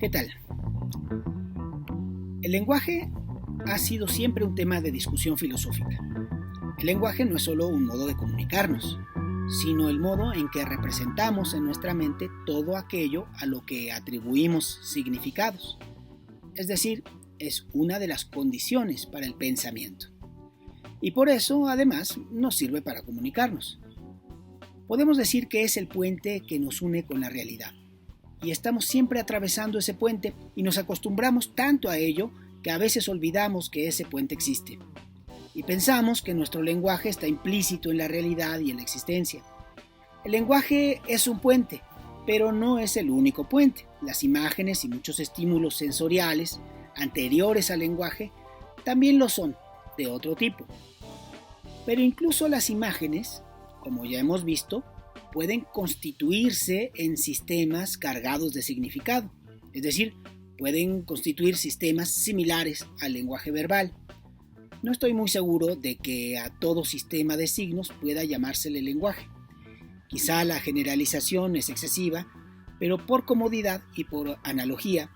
¿Qué tal? El lenguaje ha sido siempre un tema de discusión filosófica. El lenguaje no es solo un modo de comunicarnos, sino el modo en que representamos en nuestra mente todo aquello a lo que atribuimos significados. Es decir, es una de las condiciones para el pensamiento. Y por eso, además, nos sirve para comunicarnos. Podemos decir que es el puente que nos une con la realidad. Y estamos siempre atravesando ese puente y nos acostumbramos tanto a ello que a veces olvidamos que ese puente existe. Y pensamos que nuestro lenguaje está implícito en la realidad y en la existencia. El lenguaje es un puente, pero no es el único puente. Las imágenes y muchos estímulos sensoriales anteriores al lenguaje también lo son, de otro tipo. Pero incluso las imágenes, como ya hemos visto, pueden constituirse en sistemas cargados de significado, es decir, pueden constituir sistemas similares al lenguaje verbal. No estoy muy seguro de que a todo sistema de signos pueda llamársele lenguaje. Quizá la generalización es excesiva, pero por comodidad y por analogía,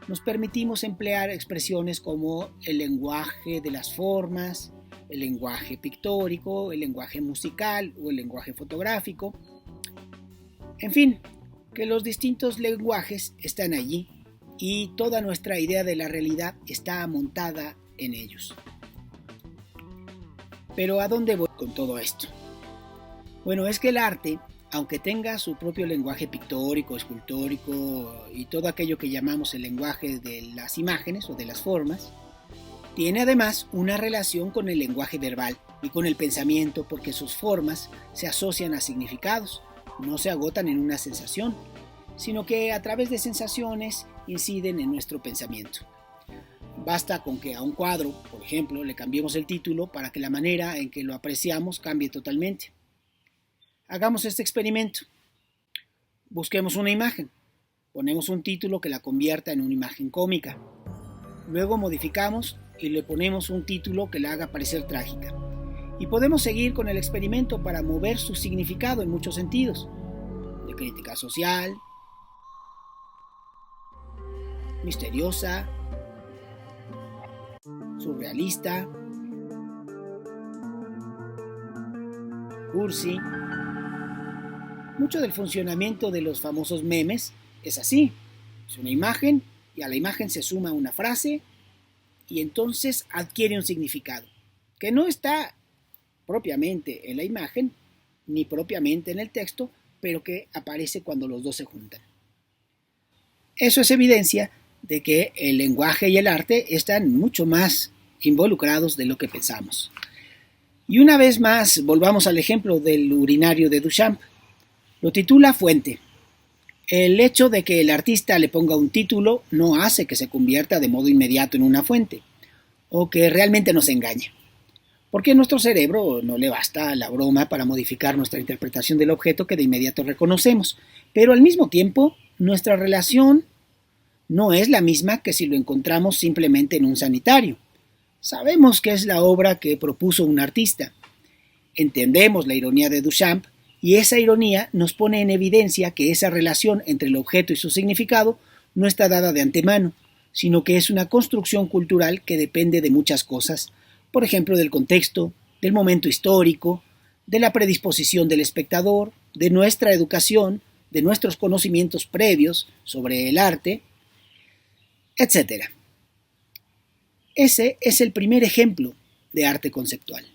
nos permitimos emplear expresiones como el lenguaje de las formas, el lenguaje pictórico, el lenguaje musical o el lenguaje fotográfico. En fin, que los distintos lenguajes están allí y toda nuestra idea de la realidad está montada en ellos. Pero ¿a dónde voy con todo esto? Bueno, es que el arte, aunque tenga su propio lenguaje pictórico, escultórico y todo aquello que llamamos el lenguaje de las imágenes o de las formas, tiene además una relación con el lenguaje verbal y con el pensamiento porque sus formas se asocian a significados, no se agotan en una sensación, sino que a través de sensaciones inciden en nuestro pensamiento. Basta con que a un cuadro, por ejemplo, le cambiemos el título para que la manera en que lo apreciamos cambie totalmente. Hagamos este experimento. Busquemos una imagen, ponemos un título que la convierta en una imagen cómica. Luego modificamos y le ponemos un título que la haga parecer trágica. Y podemos seguir con el experimento para mover su significado en muchos sentidos, de crítica social, misteriosa, surrealista, cursi. Mucho del funcionamiento de los famosos memes es así. Es una imagen y a la imagen se suma una frase y entonces adquiere un significado que no está propiamente en la imagen ni propiamente en el texto, pero que aparece cuando los dos se juntan. Eso es evidencia de que el lenguaje y el arte están mucho más involucrados de lo que pensamos. Y una vez más, volvamos al ejemplo del urinario de Duchamp. Lo titula Fuente. El hecho de que el artista le ponga un título no hace que se convierta de modo inmediato en una fuente, o que realmente nos engañe. Porque a nuestro cerebro no le basta la broma para modificar nuestra interpretación del objeto que de inmediato reconocemos, pero al mismo tiempo nuestra relación no es la misma que si lo encontramos simplemente en un sanitario. Sabemos que es la obra que propuso un artista. Entendemos la ironía de Duchamp y esa ironía nos pone en evidencia que esa relación entre el objeto y su significado no está dada de antemano, sino que es una construcción cultural que depende de muchas cosas, por ejemplo, del contexto, del momento histórico, de la predisposición del espectador, de nuestra educación, de nuestros conocimientos previos sobre el arte, etc. Ese es el primer ejemplo de arte conceptual.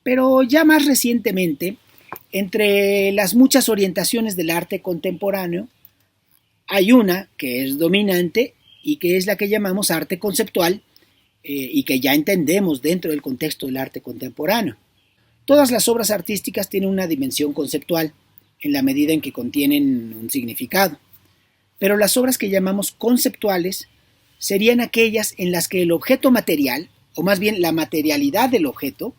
Pero ya más recientemente, entre las muchas orientaciones del arte contemporáneo, hay una que es dominante y que es la que llamamos arte conceptual y que ya entendemos dentro del contexto del arte contemporáneo. Todas las obras artísticas tienen una dimensión conceptual en la medida en que contienen un significado, pero las obras que llamamos conceptuales serían aquellas en las que el objeto material, o más bien la materialidad del objeto,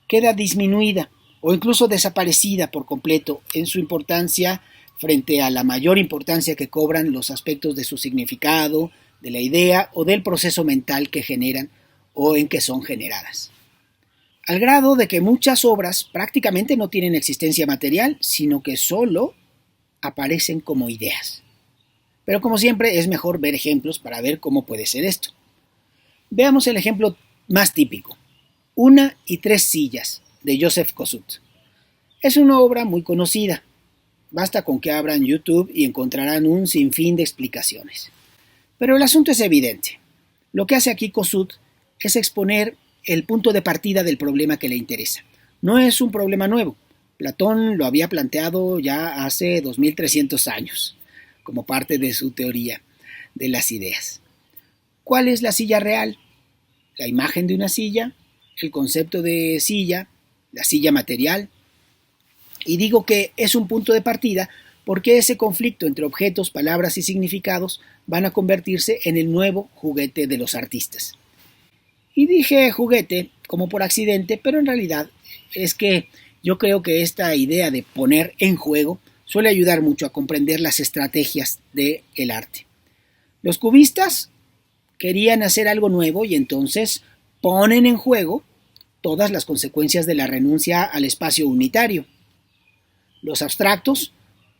queda disminuida o incluso desaparecida por completo en su importancia frente a la mayor importancia que cobran los aspectos de su significado, de la idea o del proceso mental que generan o en que son generadas. Al grado de que muchas obras prácticamente no tienen existencia material, sino que solo aparecen como ideas. Pero como siempre es mejor ver ejemplos para ver cómo puede ser esto. Veamos el ejemplo más típico. 1 y 3 sillas, de Joseph Kosuth. Es una obra muy conocida. Basta con que abran YouTube y encontrarán un sinfín de explicaciones. Pero el asunto es evidente. Lo que hace aquí Kosuth es exponer el punto de partida del problema que le interesa. No es un problema nuevo. Platón lo había planteado ya hace 2300 años, como parte de su teoría de las ideas. ¿Cuál es la silla real? La imagen de una silla, el concepto de silla, la silla material. Y digo que es un punto de partida porque ese conflicto entre objetos, palabras y significados van a convertirse en el nuevo juguete de los artistas. Y dije juguete como por accidente, pero en realidad es que yo creo que esta idea de poner en juego suele ayudar mucho a comprender las estrategias del arte. Los cubistas querían hacer algo nuevo y entonces ponen en juego todas las consecuencias de la renuncia al espacio unitario. Los abstractos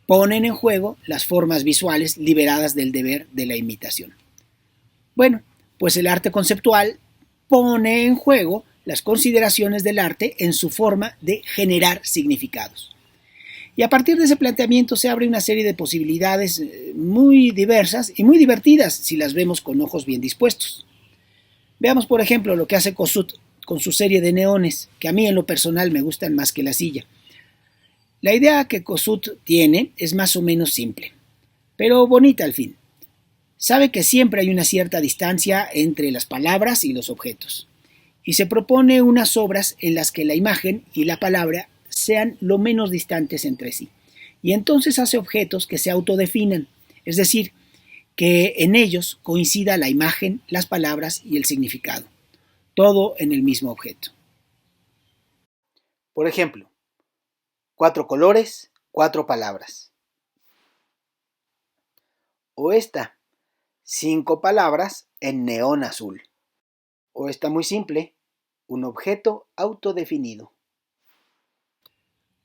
ponen en juego las formas visuales liberadas del deber de la imitación. Bueno, pues el arte conceptual pone en juego las consideraciones del arte en su forma de generar significados. Y a partir de ese planteamiento se abre una serie de posibilidades muy diversas y muy divertidas si las vemos con ojos bien dispuestos. Veamos, por ejemplo, lo que hace Kosuth con su serie de neones, que a mí en lo personal me gustan más que la silla. La idea que Kosuth tiene es más o menos simple, pero bonita al fin. Sabe que siempre hay una cierta distancia entre las palabras y los objetos, y se propone unas obras en las que la imagen y la palabra sean lo menos distantes entre sí, y entonces hace objetos que se autodefinan, es decir, que en ellos coincida la imagen, las palabras y el significado, todo en el mismo objeto. Por ejemplo, 4 colores, 4 palabras. O esta, 5 palabras en neón azul. O esta muy simple, un objeto autodefinido.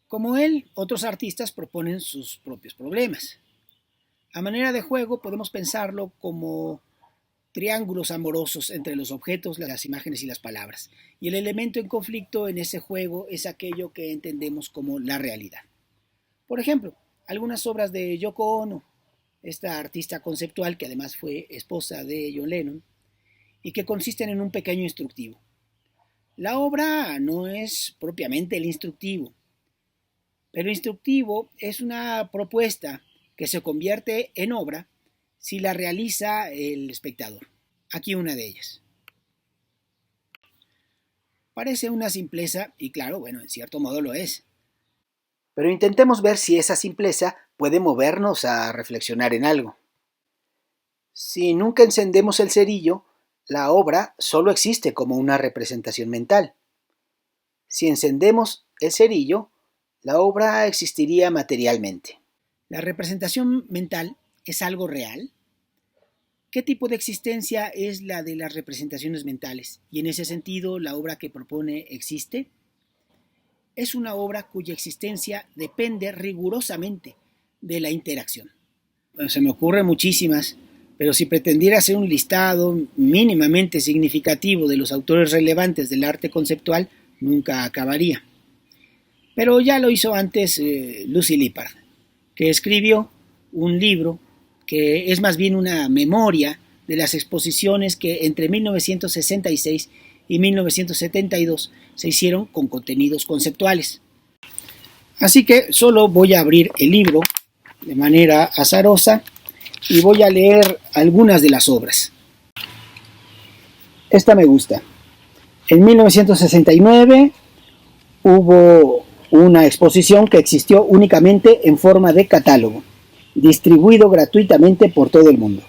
Como él, otros artistas proponen sus propios problemas. A manera de juego podemos pensarlo como triángulos amorosos entre los objetos, las imágenes y las palabras. Y el elemento en conflicto en ese juego es aquello que entendemos como la realidad. Por ejemplo, algunas obras de Yoko Ono, esta artista conceptual que además fue esposa de John Lennon, y que consisten en un pequeño instructivo. La obra no es propiamente el instructivo, pero el instructivo es una propuesta que se convierte en obra si la realiza el espectador. Aquí una de ellas. Parece una simpleza y claro, bueno, en cierto modo lo es. Pero intentemos ver si esa simpleza puede movernos a reflexionar en algo. Si nunca encendemos el cerillo, la obra solo existe como una representación mental. Si encendemos el cerillo, la obra existiría materialmente. ¿La representación mental es algo real? ¿Qué tipo de existencia es la de las representaciones mentales? Y en ese sentido, ¿la obra que propone existe? Es una obra cuya existencia depende rigurosamente de la interacción. Bueno, se me ocurren muchísimas, pero si pretendiera hacer un listado mínimamente significativo de los autores relevantes del arte conceptual, nunca acabaría. Pero ya lo hizo antes Lucy Lippard, que escribió un libro que es más bien una memoria de las exposiciones que entre 1966 y 1972 se hicieron con contenidos conceptuales. Así que solo voy a abrir el libro de manera azarosa y voy a leer algunas de las obras. Esta me gusta. En 1969 hubo una exposición que existió únicamente en forma de catálogo, distribuido gratuitamente por todo el mundo.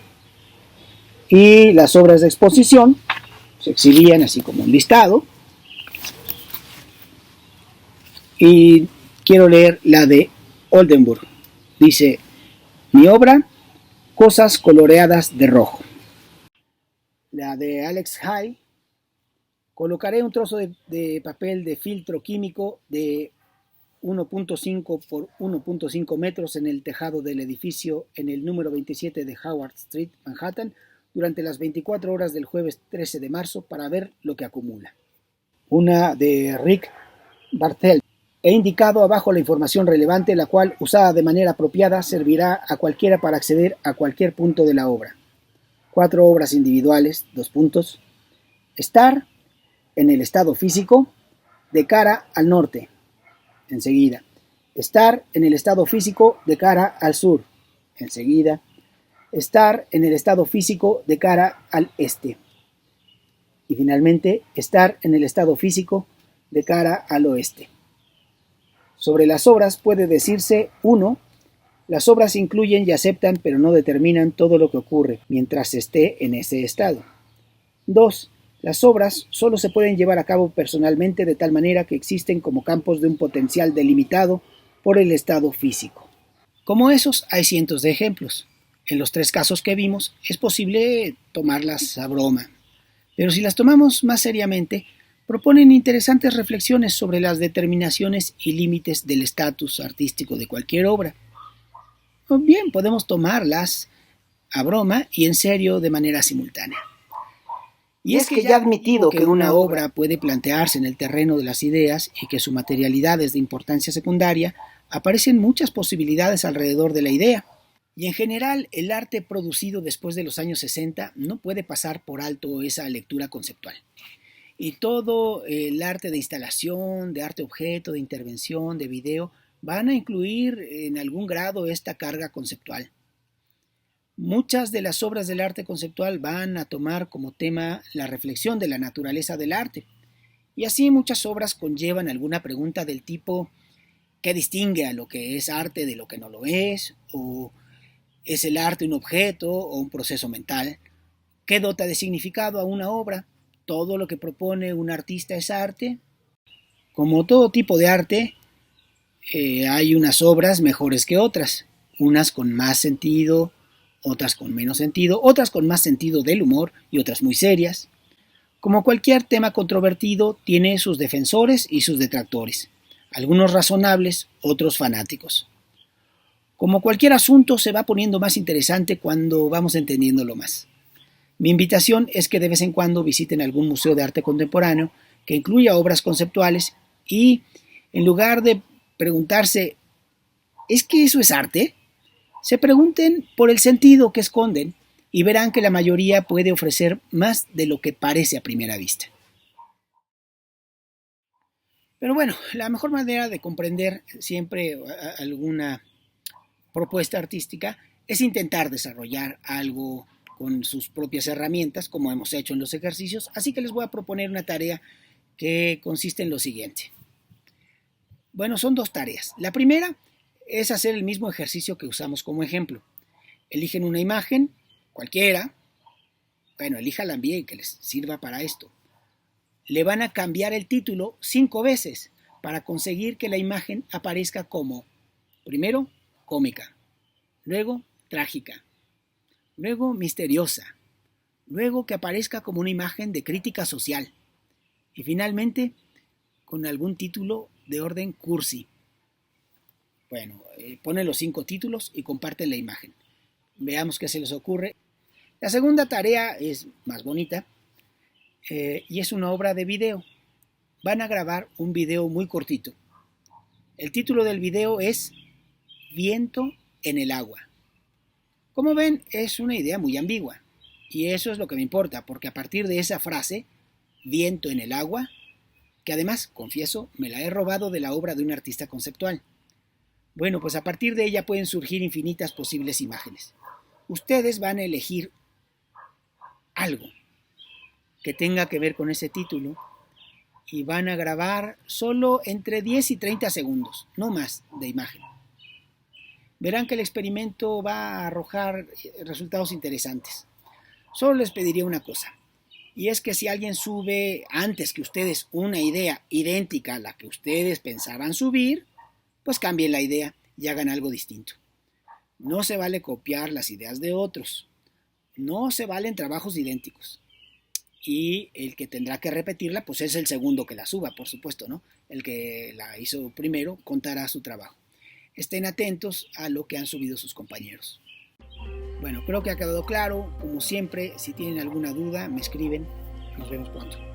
Y las obras de exposición se exhibían así como un listado. Y quiero leer la de Oldenburg. Dice, mi obra, Cosas coloreadas de rojo. La de Alex High, colocaré un trozo de papel de filtro químico de 1.5 por 1.5 metros en el tejado del edificio en el número 27 de Howard Street, Manhattan, durante las 24 horas del jueves 13 de marzo para ver lo que acumula. Una de Rick Barthel. He indicado abajo la información relevante, la cual, usada de manera apropiada, servirá a cualquiera para acceder a cualquier punto de la obra. 4 obras individuales, 2 puntos. Estar en el estado físico de cara al norte. Enseguida. Estar en el estado físico de cara al sur. Enseguida. Estar en el estado físico de cara al este. Y finalmente, estar en el estado físico de cara al oeste. Sobre las obras puede decirse: 1. Las obras incluyen y aceptan, pero no determinan todo lo que ocurre mientras esté en ese estado. 2. Las obras solo se pueden llevar a cabo personalmente de tal manera que existen como campos de un potencial delimitado por el estado físico. Como esos, hay cientos de ejemplos. En los 3 casos que vimos, es posible tomarlas a broma. Pero si las tomamos más seriamente, proponen interesantes reflexiones sobre las determinaciones y límites del estatus artístico de cualquier obra. O bien, podemos tomarlas a broma y en serio de manera simultánea. Y es que ya admitido que una obra puede plantearse en el terreno de las ideas y que su materialidad es de importancia secundaria, aparecen muchas posibilidades alrededor de la idea. Y en general, el arte producido después de los años 60 no puede pasar por alto esa lectura conceptual. Y todo el arte de instalación, de arte objeto, de intervención, de video, van a incluir en algún grado esta carga conceptual. Muchas de las obras del arte conceptual van a tomar como tema la reflexión de la naturaleza del arte. Y así muchas obras conllevan alguna pregunta del tipo: ¿qué distingue a lo que es arte de lo que no lo es? ¿O es el arte un objeto o un proceso mental? ¿Qué dota de significado a una obra? ¿Todo lo que propone un artista es arte? Como todo tipo de arte, hay unas obras mejores que otras, unas con más sentido, otras con menos sentido, otras con más sentido del humor y otras muy serias. Como cualquier tema controvertido, tiene sus defensores y sus detractores, algunos razonables, otros fanáticos. Como cualquier asunto, se va poniendo más interesante cuando vamos entendiéndolo más. Mi invitación es que de vez en cuando visiten algún museo de arte contemporáneo que incluya obras conceptuales y, en lugar de preguntarse ¿es que eso es arte?, se pregunten por el sentido que esconden y verán que la mayoría puede ofrecer más de lo que parece a primera vista. Pero bueno, la mejor manera de comprender siempre alguna propuesta artística es intentar desarrollar algo con sus propias herramientas, como hemos hecho en los ejercicios, así que les voy a proponer una tarea que consiste en lo siguiente. Bueno, son 2 tareas. La primera es hacer el mismo ejercicio que usamos como ejemplo. Eligen una imagen, cualquiera, elíjala bien que les sirva para esto. Le van a cambiar el título 5 veces para conseguir que la imagen aparezca como, primero, cómica, luego, trágica, luego, misteriosa, luego que aparezca como una imagen de crítica social y finalmente con algún título de orden cursi. Ponen los 5 títulos y comparten la imagen. Veamos qué se les ocurre. La segunda tarea es más bonita y es una obra de video. Van a grabar un video muy cortito. El título del video es Viento en el agua. Como ven, es una idea muy ambigua. Y eso es lo que me importa, porque a partir de esa frase, viento en el agua, que además, confieso, me la he robado de la obra de un artista conceptual. Bueno, pues a partir de ella pueden surgir infinitas posibles imágenes. Ustedes van a elegir algo que tenga que ver con ese título y van a grabar solo entre 10 y 30 segundos, no más, de imagen. Verán que el experimento va a arrojar resultados interesantes. Solo les pediría una cosa, y es que si alguien sube antes que ustedes una idea idéntica a la que ustedes pensaban subir, pues cambien la idea y hagan algo distinto. No se vale copiar las ideas de otros. No se valen trabajos idénticos. y el que tendrá que repetirla pues es el segundo que la suba, por supuesto, ¿no? El que la hizo primero contará su trabajo. Estén atentos a lo que han subido sus compañeros. Bueno, creo que ha quedado claro. Como siempre, si tienen alguna duda, me escriben. Nos vemos pronto.